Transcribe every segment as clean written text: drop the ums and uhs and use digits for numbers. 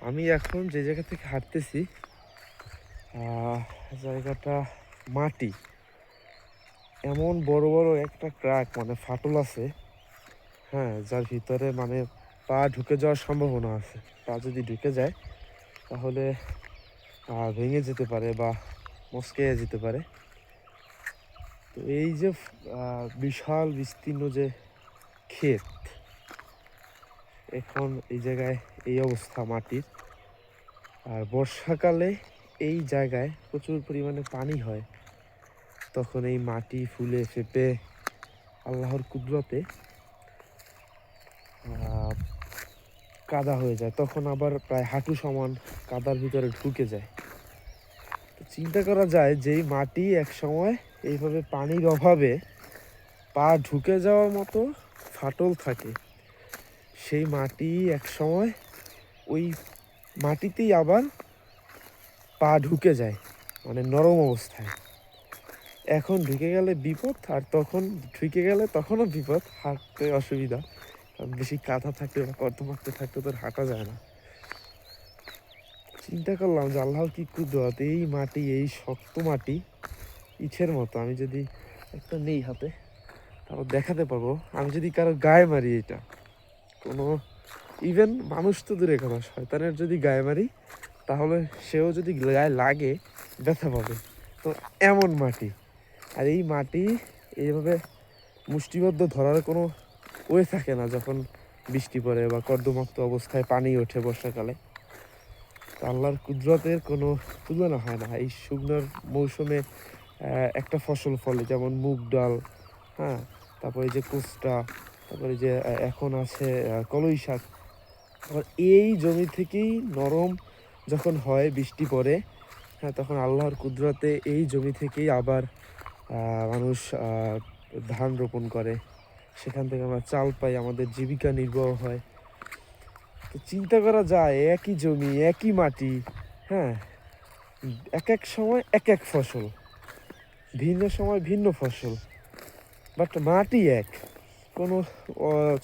আমি এখন যে জায়গা থেকে হাঁটতেছি জায়গাটা মাটি, এমন বড় বড় একটা ক্র্যাক মানে ফাটল আছে। হ্যাঁ, যার ভিতরে মানে পা ঢুকে যাওয়ার সম্ভাবনা আছে। পা যদি ঢুকে যায় তাহলে ভেঙে যেতে পারে বা মচকে যেতে পারে। তো এই যে বিশাল বিস্তীর্ণ যে ক্ষেত, এখন এই জায়গায় এই অবস্থা মাটির। আর বর্ষাকালে এই জায়গায় প্রচুর পরিমাণে পানি হয়, তখন এই মাটি ফুলে ফেপে আল্লাহর কুদরতে কাদা হয়ে যায়, তখন আবার প্রায় হাঁটু সমান কাদার ভিতরে ঢুকে যায়। তো চিন্তা করা যায় যে এই মাটি এক সময় এইভাবে পানির অভাবে পা ঢুকে যাওয়ার মতো ফাটল থাকে, সেই মাটি এক সময় ওই মাটিতেই আবার পা ঢুকে যায়, মানে নরম অবস্থায়। এখন ঢুকে গেলে বিপদ, আর তখন ঢুকে গেলে তখনও বিপদ, হাঁটতে অসুবিধা, কারণ বেশি কাঁথা থাকলে বা কর্দমাক্ত থাকলে তোর হাঁটা যায় না। চিন্তা করলাম যে আল্লাহর কি কুদরত, এই মাটি, এই শক্ত মাটি ইটের মতো। আমি যদি একটা নেই হাতে, তারপর দেখাতে পারবো। আমি যদি কারো গায়ে মারি, এটা কোনো ইভেন মানুষ তো দূরে কথা, শয়তানের যদি গায়ে মারি তাহলে সেও যদি গায়ে লাগে ব্যথা পাবে। তো এমন মাটি, আর এই মাটি এইভাবে মুষ্টিবদ্ধ ধরার কোনো ওয়ে থাকে না যখন বৃষ্টি পড়ে বা কর্দমাক্ত অবস্থায় পানি ওঠে বর্ষাকালে। তো আল্লাহর কুদরতের কোনো তুলনা হয় না। এই শুকনোর মৌসুমে একটা ফসল ফলে, যেমন মুগ ডাল, হ্যাঁ, তারপরে যে কোষ্টা, তারপরে যে এখন আছে কলই শাক। আবার এই জমি থেকেই নরম যখন হয়, বৃষ্টি পড়ে, হ্যাঁ, তখন আল্লাহর কুদরতে এই জমি থেকেই আবার মানুষ ধান রোপণ করে, সেখান থেকে আমরা চাল পাই, আমাদের জীবিকা নির্বাহ হয়। তো চিন্তা করা যায়, একই জমি, একই মাটি, হ্যাঁ, এক এক সময় এক এক ফসল, ভিন্ন সময় ভিন্ন ফসল, বাট মাটি এক। কোনো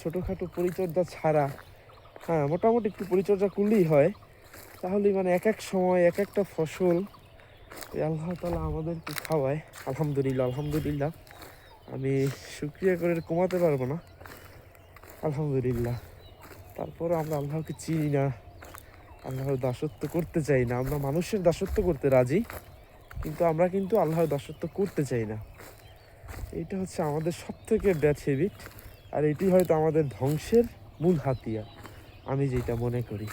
ছোটোখাটো পরিচর্যা ছাড়া, হ্যাঁ, মোটামুটি একটু পরিচর্যা করলেই হয়, তাহলেই মানে এক এক সময় এক একটা ফসল এই আল্লাহ তাআলা আমাদেরকে খাওয়ায়। আলহামদুলিল্লাহ, আলহামদুলিল্লাহ। আমি শুকরিয়া করে কমাতে পারবো না, আলহামদুলিল্লাহ। তারপরে আমরা আল্লাহকে চিনি না, আল্লাহর দাসত্ব করতে চাই না। আমরা মানুষের দাসত্ব করতে রাজি, কিন্তু আমরা কিন্তু আল্লাহর দাসত্ব করতে চাই না। এইটা হচ্ছে আমাদের সব থেকে ব্যাড হ্যাবিট, আর এটি হয়তো আমাদের ধ্বংসের মূল হাতিয়ার, আমি যেটা মনে করি।